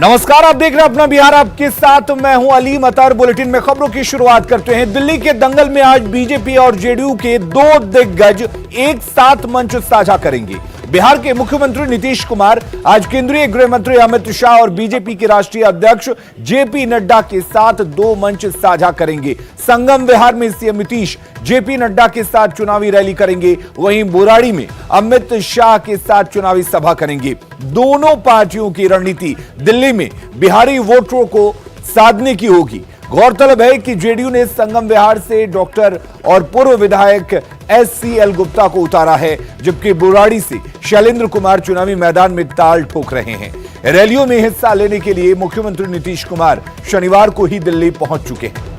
नमस्कार, आप देख रहे हैं अपना बिहार। आपके साथ मैं हूं अलीम अतर। बुलेटिन में खबरों की शुरुआत करते हैं। दिल्ली के दंगल में आज बीजेपी और जेडीयू के दो दिग्गज एक साथ मंच साझा करेंगे। बिहार के मुख्यमंत्री नीतीश कुमार आज केंद्रीय गृह मंत्री अमित शाह और बीजेपी के राष्ट्रीय अध्यक्ष जेपी नड्डा के साथ दो मंच साझा करेंगे। संगम विहार में सीएम नीतीश जेपी नड्डा के साथ चुनावी रैली करेंगे, वहीं बुराड़ी में अमित शाह के साथ चुनावी सभा करेंगे। दोनों पार्टियों की रणनीति दिल्ली में बिहारी वोटरों को साधने की होगी। गौरतलब है कि जेडीयू ने संगम विहार से डॉक्टर और पूर्व विधायक SCL गुप्ता को उतारा है, जबकि बुराड़ी से शैलेंद्र कुमार चुनावी मैदान में ताल ठोक रहे हैं। रैलियों में हिस्सा लेने के लिए मुख्यमंत्री नीतीश कुमार शनिवार को ही दिल्ली पहुंच चुके हैं।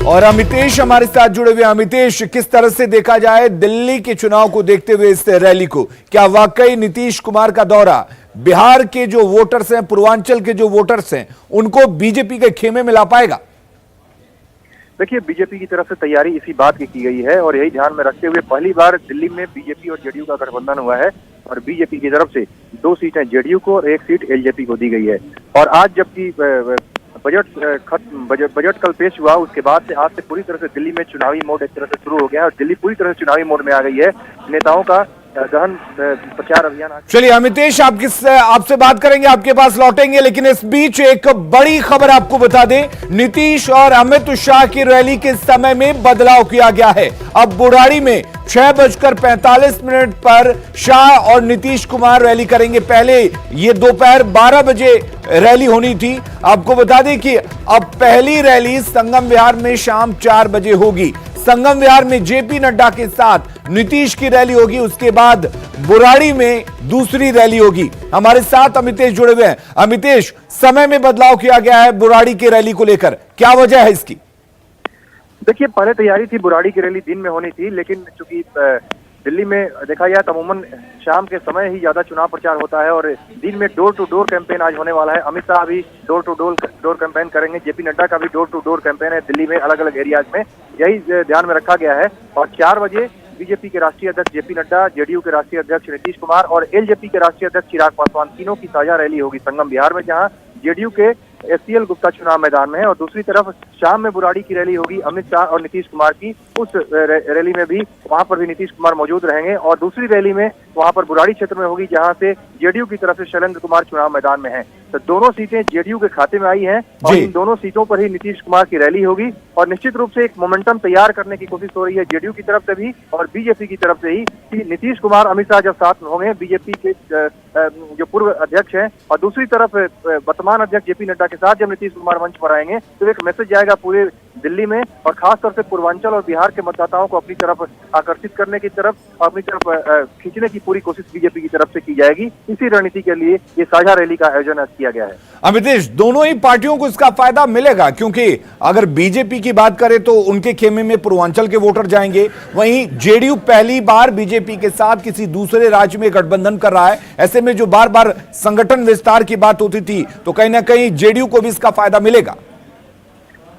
और अमितेश हमारे साथ जुड़े हुए। अमितेश, किस तरह से देखा जाए दिल्ली के चुनाव को देखते हुए इस रैली को? क्या वाकई नीतीश कुमार का दौरा बिहार के जो वोटर्स हैं, पूर्वांचल के जो वोटर्स हैं, उनको बीजेपी के खेमे में ला पाएगा? देखिए, बीजेपी की तरफ से तैयारी इसी बात की गई है और यही ध्यान में रखते हुए पहली बार दिल्ली में बीजेपी और जेडीयू का गठबंधन हुआ है और बीजेपी की तरफ से 2 सीटें जेडीयू को और 1 सीट एलजेपी को दी गई है। और आज जबकि बजट कल पेश हुआ, उसके बाद से आज से पूरी तरह से दिल्ली में चुनावी मोड एक तरह से शुरू हो गया है और दिल्ली पूरी तरह से चुनावी मोड में आ गई है। नेताओं का गहन प्रचार अभियान। चलिए अमितेश, आपसे बात करेंगे, आपके पास लौटेंगे, लेकिन इस बीच एक बड़ी खबर आपको बता दें। नीतीश और अमित शाह की रैली के समय में बदलाव किया गया है। अब बुराड़ी में 6:45 पर शाह और नीतीश कुमार रैली करेंगे। पहले ये दोपहर 12 बजे रैली होनी थी। आपको बता दें कि अब पहली रैली संगम विहार में शाम 4 बजे होगी। संगम विहार में जेपी नड्डा के साथ नीतीश की रैली होगी, उसके बाद बुराड़ी में दूसरी रैली होगी। हमारे साथ अमितेश जुड़े हुए हैं। अमितेश, समय में बदलाव किया गया है बुराड़ी की रैली को लेकर, क्या वजह है इसकी? देखिए, पहले तैयारी थी बुराड़ी की रैली दिन में होनी थी, लेकिन चूंकि दिल्ली में देखा जाए तो अमूमन शाम के समय ही ज्यादा चुनाव प्रचार होता है और दिन में डोर टू डोर कैंपेन आज होने वाला है। अमित शाह भी डोर टू डोर कैंपेन करेंगे, जेपी नड्डा का भी डोर टू डोर कैंपेन है दिल्ली में अलग अलग एरियाज में, यही ध्यान में रखा गया है। और 4 बजे बीजेपी के राष्ट्रीय अध्यक्ष जेपी नड्डा, जेडीयू के राष्ट्रीय अध्यक्ष नीतीश कुमार और एलजेपी के राष्ट्रीय अध्यक्ष चिराग पासवान, तीनों की साझा रैली होगी संगम बिहार में, जहां जेडीयू के SCL गुप्ता चुनाव मैदान में है। और दूसरी तरफ शाम में बुराड़ी की रैली होगी अमित शाह और नीतीश कुमार की। उस रैली में भी वहां पर भी नीतीश कुमार मौजूद रहेंगे और दूसरी रैली में वहां पर बुराड़ी क्षेत्र में होगी, जहां से जेडीयू की तरफ से शैलेंद्र कुमार चुनाव मैदान में हैं। तो दोनों सीटें जेडीयू के खाते में आई हैं और इन दोनों सीटों पर ही नीतीश कुमार की रैली होगी और निश्चित रूप से एक मोमेंटम तैयार करने की कोशिश हो रही है जेडीयू की तरफ से भी और बीजेपी की तरफ से ही कि नीतीश कुमार अमित शाह जब साथ में होंगे, बीजेपी के जो पूर्व अध्यक्ष हैं और दूसरी तरफ वर्तमान अध्यक्ष जेपी नड्डा के साथ जब नीतीश कुमार मंच पर आएंगे तो एक मैसेज जाएगा पूरे दिल्ली में और खासतौर से पूर्वांचल और बिहार के मतदाताओं को अपनी तरफ आकर्षित करने की तरफ, अपनी तरफ खींचने की पूरी कोशिश बीजेपी की तरफ से की जाएगी। इसी रणनीति के लिए ये साझा रैली का आयोजन किया गया है। अमितेश, दोनों ही पार्टियों को इसका फायदा मिलेगा, क्योंकि अगर बीजेपी की बात करें तो उनके खेमे में पूर्वांचल के वोटर जाएंगे, वहीं जेडीयू पहली बार बीजेपी के साथ किसी दूसरे राज्य में गठबंधन कर रहा है। ऐसे में जो बार बार संगठन विस्तार की बात होती थी, तो कहीं ना कहीं जेडीयू को भी इसका फायदा मिलेगा।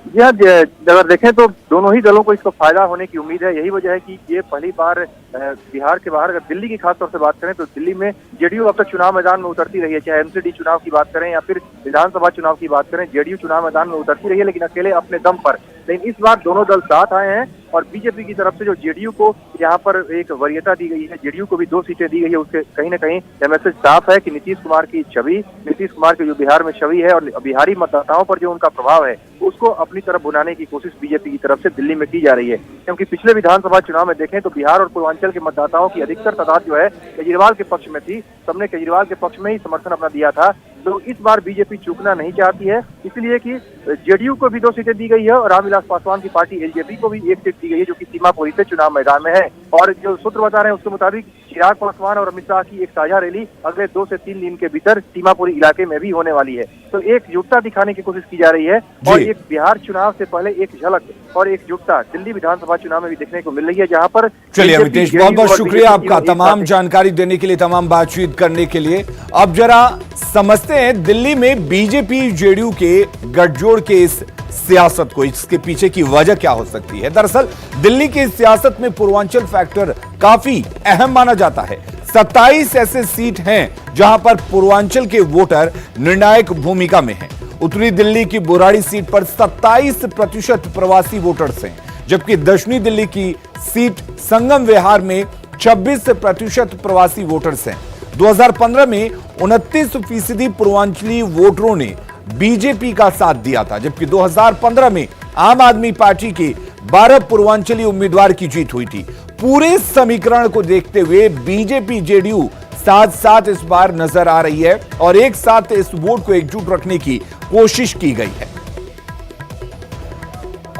यह अगर देखें तो दोनों ही दलों को इसको फायदा होने की उम्मीद है। यही वजह है कि ये पहली बार बिहार के बाहर, अगर दिल्ली की खासतौर से बात करें तो दिल्ली में जेडीयू अब तक चुनाव मैदान में उतरती रही है, चाहे एमसीडी चुनाव की बात करें या फिर विधानसभा चुनाव की बात करें, जेडीयू चुनाव मैदान में उतरती रही है, लेकिन अकेले अपने दम पर। लेकिन इस बार दोनों दल साथ आए हैं और बीजेपी की तरफ से जो जेडीयू को यहाँ पर एक वरीयता दी गई है, जेडीयू को भी 2 सीटें दी गई है, उसके कहीं ना कहीं यह मैसेज साफ है कि नीतीश कुमार की छवि, नीतीश कुमार की जो बिहार में छवि है और बिहारी मतदाताओं पर जो उनका प्रभाव है, उसको अपनी तरफ बुलाने की कोशिश बीजेपी की तरफ से दिल्ली में की जा रही है। क्योंकि पिछले विधानसभा चुनाव में देखें तो बिहार और पूर्वांचल के मतदाताओं की अधिकतर तादाद जो है केजरीवाल के पक्ष में थी, सबने केजरीवाल के पक्ष में ही समर्थन अपना दिया था। तो इस बार बीजेपी चूकना नहीं चाहती है, इसलिए कि जेडीयू को भी 2 सीटें दी गई है और रामविलास पासवान की पार्टी एलजेपी को भी 1 सीट दी गई है, जो कि सीमापुरी से चुनाव मैदान में है। और जो सूत्र बता रहे हैं उसके मुताबिक चिराग पासवान और अमित शाह की एक साझा रैली अगले 2 से 3 दिन के भीतर सीमापुरी इलाके में भी होने वाली है। तो एकजुटता दिखाने की कोशिश की जा रही है और एक बिहार चुनाव से पहले एक झलक और एकजुटता दिल्ली विधानसभा चुनाव में भी देखने को मिल रही है, जहां पर। चलिए अमितेश, बहुत बहुत शुक्रिया आपका तमाम जानकारी देने के लिए, तमाम बातचीत करने के लिए। अब जरा समझते हैं दिल्ली में बीजेपी जेडीयू के गठजोड़ के इस सियासत को, इसके पीछे की वजह क्या हो सकती है। दरअसल दिल्ली की सियासत में पूर्वांचल फैक्टर काफी अहम माना जाता है। 27 ऐसे सीट हैं जहां पर पूर्वांचल के वोटर निर्णायक भूमिका में हैं। उत्तरी दिल्ली की बुराड़ी सीट पर 27% प्रवासी वोटर्स हैं, जबकि दक्षिणी दिल्ली की सीट संगम विहार में 26% प्रवासी वोटर्स हैं। 2015 में 29% पूर्वांचली वोटरों ने बीजेपी का साथ दिया था, जबकि 2015 में आम आदमी पार्टी के 12 पूर्वांचली उम्मीदवार की जीत हुई थी। पूरे समीकरण को देखते हुए बीजेपी जेडीयू साथ साथ इस बार नजर आ रही है और एक साथ इस वोट को एकजुट रखने की कोशिश की गई है।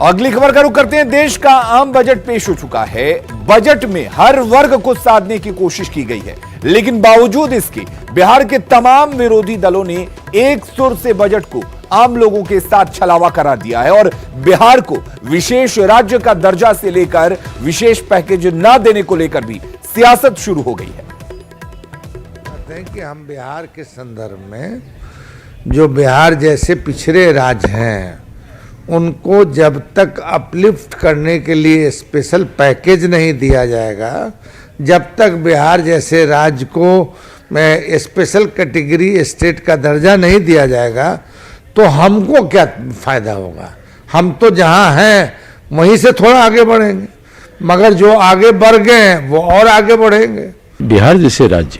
अगली खबर का रुख करते हैं। देश का आम बजट पेश हो चुका है। बजट में हर वर्ग को साधने की कोशिश की गई है, लेकिन बावजूद इसके बिहार के तमाम विरोधी दलों ने एक सुर से बजट को आम लोगों के साथ छलावा करा दिया है और बिहार को विशेष राज्य का दर्जा से लेकर विशेष पैकेज न देने को लेकर भी सियासत शुरू हो गई है। कि हम बिहार के संदर्भ में जो बिहार जैसे पिछड़े राज्य हैं उनको जब तक अपलिफ्ट करने के लिए स्पेशल पैकेज नहीं दिया जाएगा, जब तक बिहार जैसे राज्य को स्पेशल कैटेगरी स्टेट का दर्जा नहीं दिया जाएगा तो हमको क्या फायदा होगा। हम तो जहां हैं वहीं से थोड़ा आगे बढ़ेंगे, मगर जो आगे बढ़ गए हैं वो और आगे बढ़ेंगे। बिहार जैसे राज्य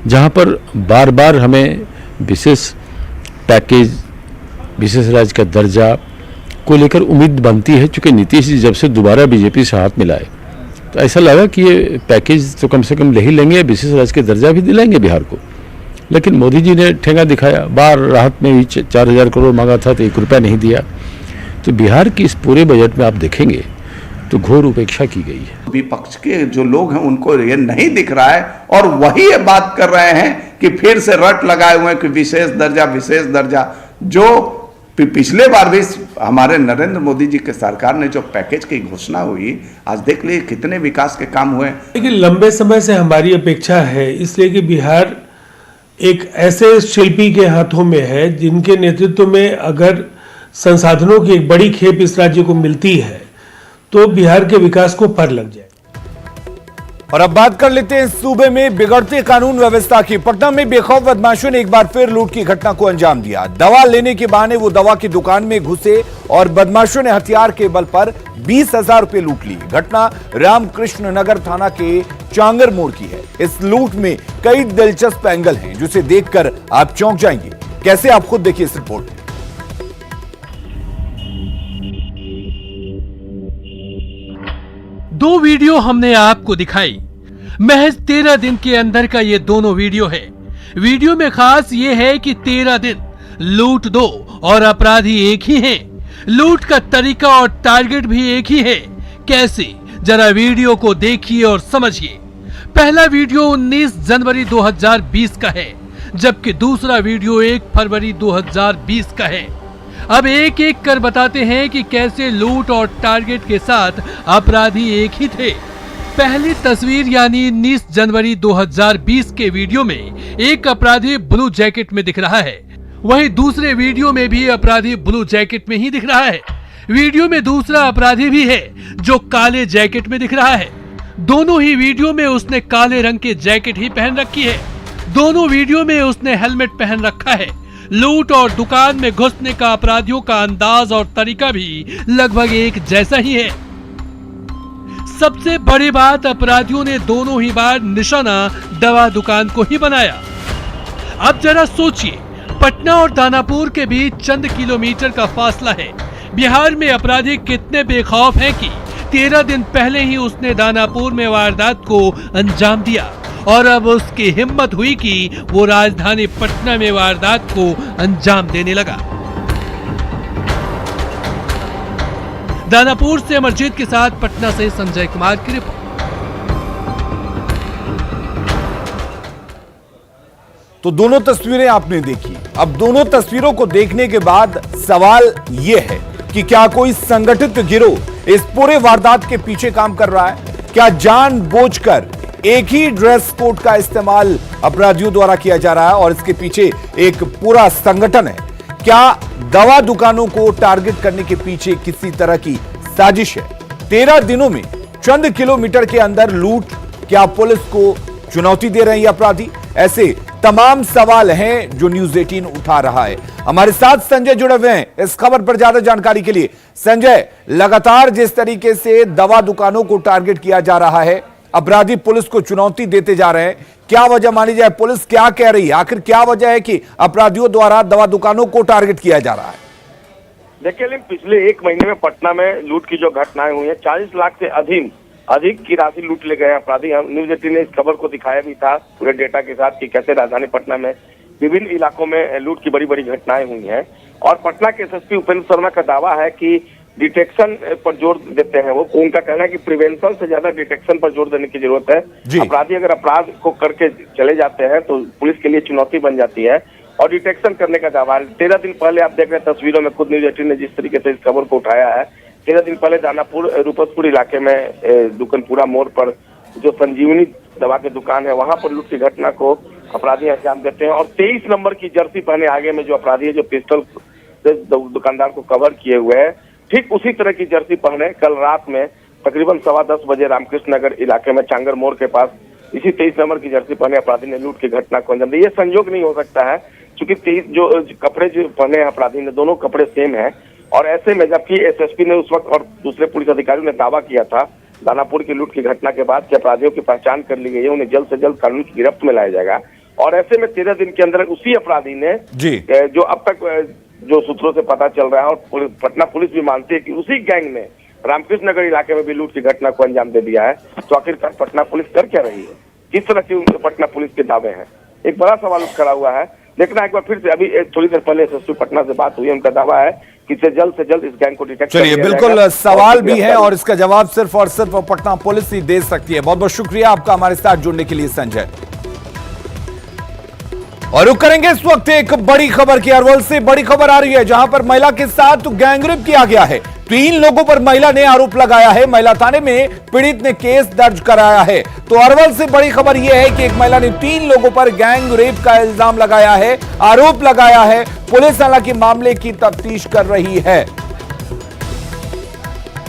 जहां पर बार बार हमें विशेष पैकेज, विशेष राज्य का दर्जा को लेकर उम्मीद बनती है, चूंकि नीतीश जी जब से दोबारा बीजेपी से हाथ मिलाए तो ऐसा लगा कि ये पैकेज तो कम से कम ले ही लेंगे, विशेष राज्य का दर्जा भी दिलाएंगे बिहार को। लेकिन मोदी जी ने ठेंगा दिखाया, बार राहत में भी 4000 करोड़ मांगा था तो 1 रुपया नहीं दिया। तो बिहार की इस पूरे बजट में आप देखेंगे तो घोर उपेक्षा की गई है। विपक्ष के जो लोग हैं उनको ये नहीं दिख रहा है और वही ये बात कर रहे हैं कि फिर से रट लगाए हुए हैं कि विशेष दर्जा जो पिछले बार भी हमारे नरेंद्र मोदी जी के सरकार ने जो पैकेज की घोषणा हुई, आज देख लीजिए कितने विकास के काम हुए। लेकिन लंबे समय से हमारी अपेक्षा है, इसलिए कि बिहार एक ऐसे शिल्पी के हाथों में है जिनके नेतृत्व में अगर संसाधनों की एक बड़ी खेप इस राज्य को मिलती है तो बिहार के विकास को पर लग जाए। और अब बात कर लेते हैं सूबे में बिगड़ते कानून व्यवस्था की। पटना में बेखौफ बदमाशों ने एक बार फिर लूट की घटना को अंजाम दिया। दवा लेने के बहाने वो दवा की दुकान में घुसे और बदमाशों ने हथियार के बल पर 20,000 रुपए लूट लिए। घटना रामकृष्ण नगर थाना के चांगर मोड़ की है। इस लूट में कई दिलचस्प एंगल हैं जिसे देखकर आप चौंक जाएंगे। कैसे, आप खुद देखिए इस रिपोर्ट में। दो वीडियो हमने आपको दिखाई। महज 13 दिन के अंदर का ये दोनों वीडियो है। वीडियो में खास ये है कि 13 दिन लूट दो और अपराधी एक ही हैं। लूट का तरीका और टारगेट भी एक ही है। कैसे, जरा वीडियो को देखिए और समझिए। पहला वीडियो 19 जनवरी 2020 का है, जबकि दूसरा वीडियो 1 फरवरी 2020 का है। अब एक एक कर बताते हैं कि कैसे लूट और टारगेट के साथ अपराधी एक ही थे। पहली तस्वीर यानी 19 जनवरी 2020 के वीडियो में एक अपराधी ब्लू जैकेट में दिख रहा है, वहीं दूसरे वीडियो में भी अपराधी ब्लू जैकेट में ही दिख रहा है। वीडियो में दूसरा अपराधी भी है जो काले जैकेट में दिख रहा है। दोनों ही वीडियो में उसने काले रंग के जैकेट ही पहन रखी है। दोनों वीडियो में उसने हेलमेट पहन रखा है। लूट और दुकान में घुसने का अपराधियों का अंदाज और तरीका भी लगभग एक जैसा ही है। सबसे बड़ी बात, अपराधियों ने दोनों ही बार निशाना दवा दुकान को ही बनाया। अब जरा सोचिए, पटना और दानापुर के बीच चंद किलोमीटर का फासला है। बिहार में अपराधी कितने बेखौफ हैं कि 13 दिन पहले ही उसने दानापुर में वारदात को अंजाम दिया और अब उसकी हिम्मत हुई कि वो राजधानी पटना में वारदात को अंजाम देने लगा। दानापुर से अमरजीत के साथ पटना से संजय कुमार की रिपोर्ट। तो दोनों तस्वीरें आपने देखी। अब दोनों तस्वीरों को देखने के बाद सवाल यह है कि क्या कोई संगठित गिरोह इस पूरे वारदात के पीछे काम कर रहा है? क्या जानबूझकर एक ही ड्रेस कोड का इस्तेमाल अपराधियों द्वारा किया जा रहा है और इसके पीछे एक पूरा संगठन है? क्या दवा दुकानों को टारगेट करने के पीछे किसी तरह की साजिश है? 13 दिनों में चंद किलोमीटर के अंदर लूट, क्या पुलिस को चुनौती दे रहे हैं ये अपराधी? ऐसे तमाम सवाल हैं जो न्यूज 18 उठा रहा है। हमारे साथ संजय जुड़े हुए हैं इस खबर पर ज्यादा जानकारी के लिए। संजय, लगातार जिस तरीके से दवा दुकानों को टारगेट किया जा रहा है, अपराधी पुलिस को चुनौती देते जा रहे हैं, क्या वजह मानी जाए? पुलिस क्या कह रही है? आखिर क्या वजह है कि अपराधियों द्वारा दवा दुकानों को टारगेट किया जा रहा है? देखिए, पिछले एक महीने में पटना में लूट की जो घटनाएं हुई हैं, 40 लाख से अधिक की राशि लूट ले गए अपराधी। हम न्यूज 18 ने इस खबर को दिखाया भी था पूरे डेटा के साथ कि कैसे राजधानी पटना में विभिन्न इलाकों में लूट की बड़ी बड़ी घटनाएं हुई हैं। और पटना के एसएसपी उपेंद्र शर्मा का दावा है कि डिटेक्शन पर जोर देते हैं वो। उनका कहना है कि प्रिवेंशन से ज्यादा डिटेक्शन पर जोर देने की जरूरत है। अपराधी अगर अपराध को करके चले जाते हैं तो पुलिस के लिए चुनौती बन जाती है और डिटेक्शन करने का दावा है। 13 दिन पहले आप देख रहे हैं तस्वीरों में, खुद न्यूज 18 ने जिस तरीके से इस खबर को उठाया है, 13 दिन पहले दानापुर रूपसपुर इलाके में दुकानपुरा मोड़ पर जो संजीवनी दवा की दुकान है, वहां पर लूट की घटना को अपराधी अंजाम देते हैं। और 23 नंबर की जर्सी पहने आगे में जो अपराधी है, जो पिस्टल से दुकानदार को कवर किए हुए है, ठीक उसी तरह की जर्सी पहने कल रात में तकरीबन 10:15 बजे रामकृष्ण नगर इलाके में चांगर मोड़ के पास इसी 23 नंबर की जर्सी पहने अपराधी ने लूट की घटना को अंजाम दिया। ये संयोग नहीं हो सकता है क्योंकि 23 जो कपड़े जो पहने अपराधी ने, दोनों कपड़े सेम है। और ऐसे में जबकि एसएसपी ने उस वक्त और दूसरे पुलिस अधिकारियों ने दावा किया था दानापुर की लूट की घटना के बाद कि अपराधियों की पहचान कर ली गई है, उन्हें जल्द से जल्द कानून की गिरफ्त में लाया जाएगा। और ऐसे में 13 दिन के अंदर उसी अपराधी ने जो अब तक जो सूत्रों से पता चल रहा है और पटना पुलिस भी मानती है कि उसी गैंग ने रामकृष्ण नगर इलाके में भी लूट की घटना को अंजाम दे दिया है। तो आखिरकार पटना पुलिस कर क्या रही है? किस तरह के पटना पुलिस के दावे हैं? एक बड़ा सवाल खड़ा हुआ है। देखना एक बार फिर से, अभी थोड़ी देर पहले एसएसपी पटना से बात हुई, उनका दावा है कि से जल्द इस गैंग को डिटेक्ट चलिए, बिल्कुल सवाल भी है और इसका जवाब सिर्फ और सिर्फ पटना पुलिस ही दे सकती है। बहुत बहुत शुक्रिया आपका हमारे साथ जुड़ने के लिए संजय। और रुक करेंगे इस वक्त एक बड़ी खबर की। अरवल से बड़ी खबर आ रही है जहां पर महिला के साथ गैंगरेप किया गया है। 3 लोगों पर महिला ने आरोप लगाया है। महिला थाने में पीड़ित ने केस दर्ज कराया है। तो अरवल से बड़ी खबर यह है कि एक महिला ने 3 लोगों पर गैंगरेप का इल्जाम लगाया है, आरोप लगाया है। पुलिस हालांकि मामले की तफ्तीश कर रही है।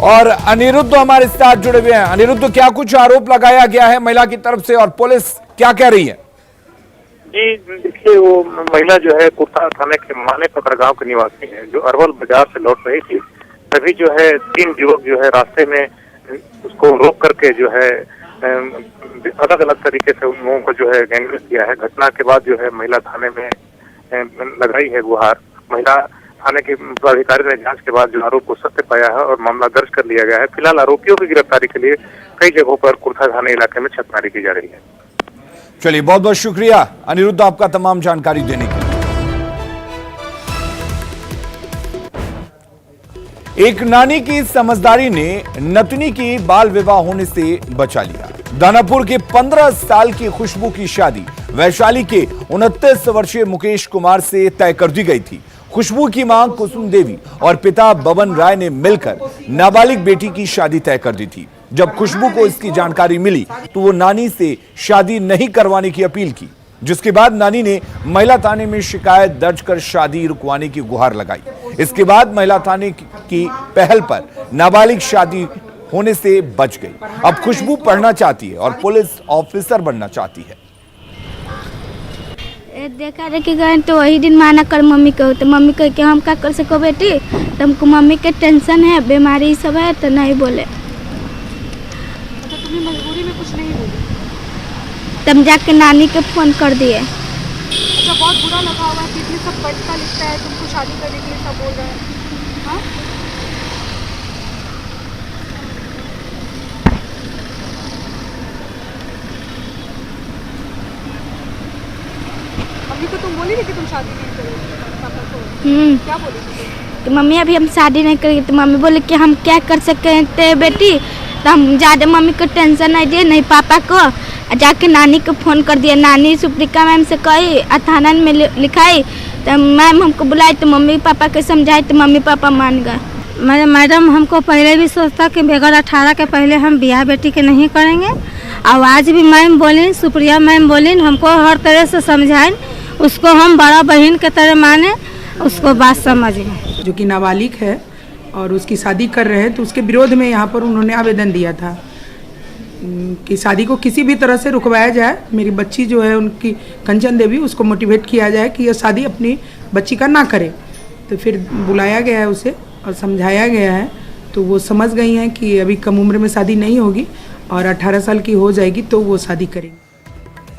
और अनिरुद्ध हमारे साथ जुड़े हुए हैं। अनिरुद्ध, क्या कुछ आरोप लगाया गया है महिला की तरफ से और पुलिस क्या कह रही है? जी देखिए, वो महिला जो है कुर्ता थाने के माने पत्र गांव के निवासी है, जो अरवल बाजार से लौट रही थी। तभी जो है 3 युवक जो है रास्ते में उसको रोक करके जो है अलग अलग तरीके से उन लोगों को जो है गैंगरेप किया है। घटना के बाद जो है महिला थाने में लगाई है गुहार। महिला थाने के अधिकारी ने जांच के बाद जो आरोप को सत्य पाया है और मामला दर्ज कर लिया गया है। फिलहाल आरोपियों की गिरफ्तारी के लिए कई जगहों पर कुर्था थाने इलाके में छापेमारी की जा रही है। चलिए, बहुत बहुत शुक्रिया अनिरुद्ध आपका तमाम जानकारी देने के लिए। एक नानी की समझदारी ने नतनी की बाल विवाह होने से बचा लिया। दानापुर के 15 साल की खुशबू की शादी वैशाली के 29 वर्षीय मुकेश कुमार से तय कर दी गई थी। खुशबू की मां कुसुम देवी और पिता बबन राय ने मिलकर नाबालिग बेटी की शादी तय कर दी थी। जब खुशबू को इसकी जानकारी मिली तो वो नानी से शादी नहीं करवाने की अपील की, जिसके बाद नानी ने महिला थाने में शिकायत दर्ज कर शादी रुकवाने की गुहार लगाई। इसके बाद महिला थाने की पहल पर नाबालिग शादी होने से बच गई। अब खुशबू पढ़ना चाहती है और पुलिस ऑफिसर बनना चाहती है। देखा देखी गए तो वही दिन माना कर मम्मी को, तो मम्मी कह के हम क्या कर सको बेटी, तो हमको मम्मी के टेंशन है, बीमारी सब है, तो नहीं बोले। तो तुम्हें मजबूरी में कुछ नहीं बोली? तब जाके नानी के फोन कर दिए। अच्छा, बहुत बुरा लगा हुआ है कि सब पढ़ता लिखता है, तुमको शादी करने के लिए सब बोल रहे हैं। हाँ, मम्मी को तुम बोली थी कि तुम शादी नहीं करोगे पापा को? क्या बोली थी? तो मम्मी अभी हम शादी नहीं करेंगे। तो मम्मी बोले कि हम क्या कर सकते हैं बेटी, तो हम ज़्यादा मम्मी को टेंशन नहीं दिए, नहीं पापा को। जाके नानी को फ़ोन कर दिया। नानी सुप्रिका मैम से कही, थाना में लिखाई, तो मैम हमको बुलाई, तो मम्मी पापा को समझाई, तो मम्मी पापा मान गए। मैडम हमको पहले भी सोचता कि बगैर 18 के पहले हम ब्याह बेटी के नहीं करेंगे। और आज भी मैम बोली, सुप्रिया मैम बोली, हमको हर तरह से समझाएं, उसको हम बड़ा बहन के तरह माने, उसको बात समझें। जो कि नाबालिग है और उसकी शादी कर रहे हैं, तो उसके विरोध में यहाँ पर उन्होंने आवेदन दिया था। कि शादी को किसी भी तरह से रुकवाया जाए। मेरी बच्ची जो है उनकी कंचन देवी, उसको मोटिवेट किया जाए कि यह शादी अपनी बच्ची का ना करे। तो फिर बुलाया गया है उसे और समझाया गया है, तो वो समझ गई हैं कि अभी कम उम्र में शादी नहीं होगी और 18 साल की हो जाएगी तो वो शादी करेंगी।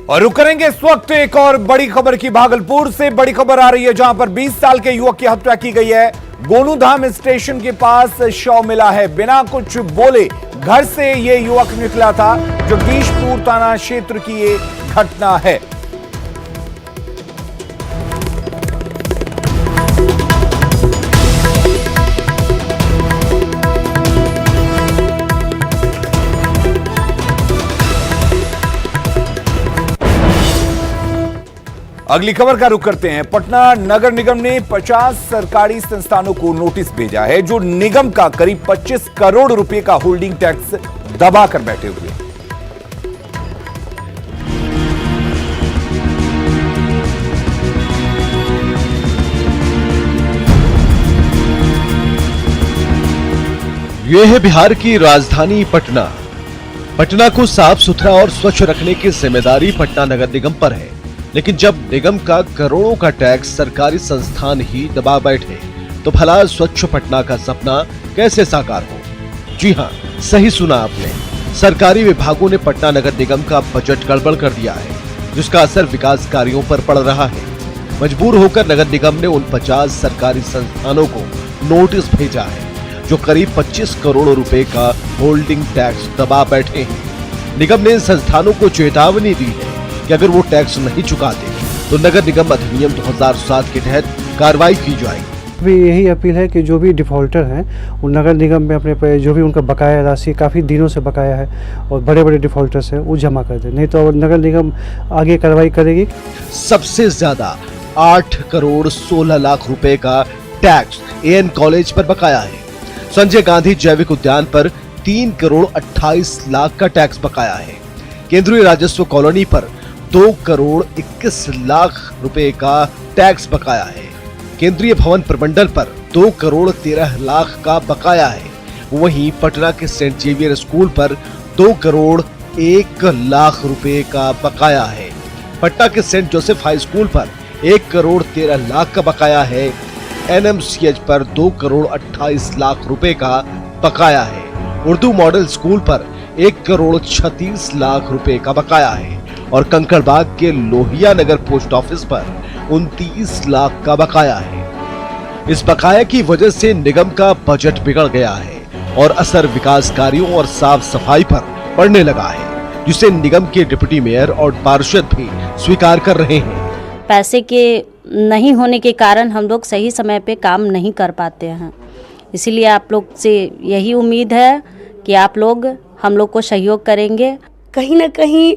और रुक करेंगे इस वक्त एक और बड़ी खबर की। भागलपुर से बड़ी खबर आ रही है, जहां पर 20 साल के युवक की हत्या की गई है। गोनूधाम स्टेशन के पास शव मिला है। बिना कुछ बोले घर से ये युवक निकला था। जगदीशपुर थाना क्षेत्र की ये घटना है। अगली खबर का रुख करते हैं। पटना नगर निगम ने 50 सरकारी संस्थानों को नोटिस भेजा है, जो निगम का करीब 25 करोड़ रुपए का होल्डिंग टैक्स दबा कर बैठे हुए हैं। यह है बिहार की राजधानी पटना। पटना को साफ सुथरा और स्वच्छ रखने की जिम्मेदारी पटना नगर निगम पर है, लेकिन जब निगम का करोड़ों का टैक्स सरकारी संस्थान ही दबा बैठे तो भला स्वच्छ पटना का सपना कैसे साकार हो? जी हां, सही सुना आपने। सरकारी विभागों ने पटना नगर निगम का बजट गड़बड़ कर दिया है, जिसका असर विकास कार्यों पर पड़ रहा है। मजबूर होकर नगर निगम ने उन 50 सरकारी संस्थानों को नोटिस भेजा है, जो करीब 25 करोड़ रुपए का होल्डिंग टैक्स दबा बैठे हैं। निगम ने इन संस्थानों को चेतावनी दी है कि अगर वो टैक्स नहीं चुकाते तो नगर निगम अधिनियम 2007 के तहत कार्रवाई की जाएगी। भी यही अपील है कि जो भी डिफॉल्टर हैं वो नगर निगम में अपने जो भी उनका बकाया राशि काफ़ी दिनों से बकाया है और बड़े बड़े डिफॉल्टर्स हैं वो जमा कर दें, नहीं तो नगर निगम आगे कार्रवाई करेगी। सबसे ज्यादा 8 करोड़ 16 लाख रुपए का टैक्स एएन कॉलेज पर बकाया है। संजय गांधी जैविक उद्यान पर 3 करोड़ 28 लाख का टैक्स बकाया है। केंद्रीय राजस्व कॉलोनी पर 2 करोड़ 21 लाख रुपए का टैक्स बकाया है। केंद्रीय भवन प्रमंडल पर 2 करोड़ 13 लाख का बकाया है। वहीं पटना के सेंट जेवियर स्कूल पर 2 करोड़ 1 लाख रुपए का बकाया है। पटना के सेंट जोसेफ हाई स्कूल पर 1 करोड़ 13 लाख का बकाया है। एनएमसीएच पर 2 करोड़ 28 लाख रुपए का बकाया है। उर्दू मॉडल स्कूल पर 1 करोड़ 36 लाख रुपए का बकाया है और कंकड़बाग के लोहिया नगर पोस्ट ऑफिस पर 29 लाख का बकाया है। इस बकाया की वजह से निगम का बजट बिगड़ गया है और असर विकास कार्यों और साफ सफाई पर पड़ने लगा है, जिसे निगम के डिप्टी मेयर और पार्षद भी स्वीकार कर रहे हैं। पैसे के नहीं होने के कारण हम लोग सही समय पे काम नहीं कर पाते हैं, इसीलिए आप लोग से यही उम्मीद है कि आप लोग हम लोग को सहयोग करेंगे। कहीं ना कहीं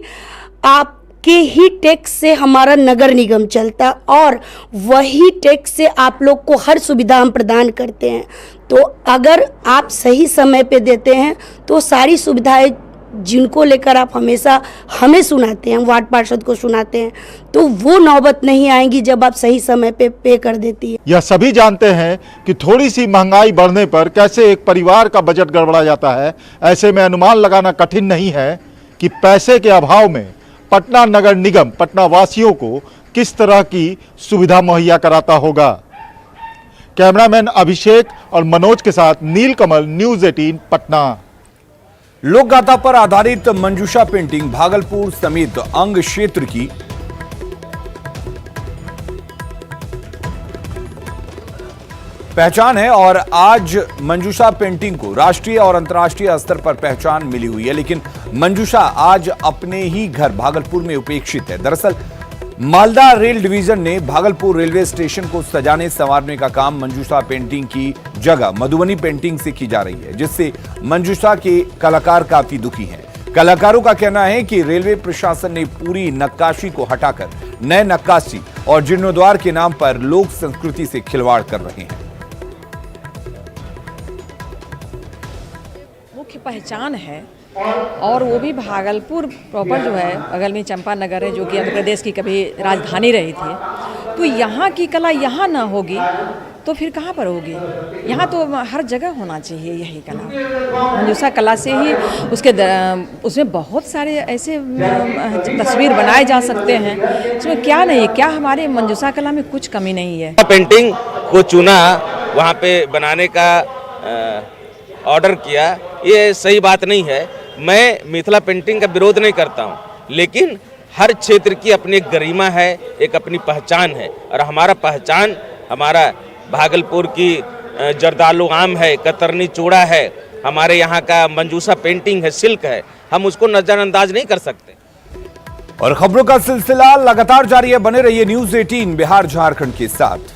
आपके ही टैक्स से हमारा नगर निगम चलता और वही टैक्स से आप लोग को हर सुविधा हम प्रदान करते हैं। तो अगर आप सही समय पे देते हैं तो सारी सुविधाएं जिनको लेकर आप हमेशा हमें सुनाते हैं, हम वार्ड पार्षद को सुनाते हैं, तो वो नौबत नहीं आएंगी जब आप सही समय पे कर देती है। यह सभी जानते हैं कि थोड़ी सी महंगाई बढ़ने पर कैसे एक परिवार का बजट गड़बड़ा जाता है। ऐसे में अनुमान लगाना कठिन नहीं है कि पैसे के अभाव में पटना नगर निगम पटना वासियों को किस तरह की सुविधा मुहैया कराता होगा। कैमरामैन अभिषेक और मनोज के साथ नीलकमल, न्यूज़ 18 पटना। लोक गाथा पर आधारित मंजूषा पेंटिंग भागलपुर समेत अंग क्षेत्र की पहचान है और आज मंजूषा पेंटिंग को राष्ट्रीय और अंतर्राष्ट्रीय स्तर पर पहचान मिली हुई है। लेकिन मंजूषा आज अपने ही घर भागलपुर में उपेक्षित है। दरअसल मालदा रेल डिवीजन ने भागलपुर रेलवे स्टेशन को सजाने संवारने का काम मंजूषा पेंटिंग की जगह मधुबनी पेंटिंग से की जा रही है, जिससे मंजूषा के कलाकार काफी दुखी हैं। कलाकारों का कहना है कि रेलवे प्रशासन ने पूरी नक्काशी को हटाकर नए नक्काशी और जीर्णोद्वार के नाम पर लोक संस्कृति से खिलवाड़ कर रहे हैं। मुख्य पहचान है और वो भी भागलपुर प्रॉपर जो है, बगल में चंपानगर है जो कि आंध्र प्रदेश की कभी राजधानी रही थी, तो यहाँ की कला यहाँ ना होगी तो फिर कहाँ पर होगी? यहाँ तो हर जगह होना चाहिए यही कला। मंजूषा कला से ही उसमें बहुत सारे ऐसे तस्वीर बनाए जा सकते हैं, इसमें क्या नहीं है, क्या हमारे मंजूषा कला में कुछ कमी नहीं है। पेंटिंग को चुना, वहाँ पे बनाने का ऑर्डर किया, ये सही बात नहीं है। मैं मिथिला पेंटिंग का विरोध नहीं करता हूँ, लेकिन हर क्षेत्र की अपनी एक गरिमा है, एक अपनी पहचान है, और हमारा पहचान हमारा भागलपुर की जर्दालू आम है, कतरनी चूड़ा है, हमारे यहाँ का मंजूषा पेंटिंग है, सिल्क है, हम उसको नजरअंदाज नहीं कर सकते। और खबरों का सिलसिला लगातार जारी है, बने रहिए न्यूज़ 18 बिहार झारखंड के साथ।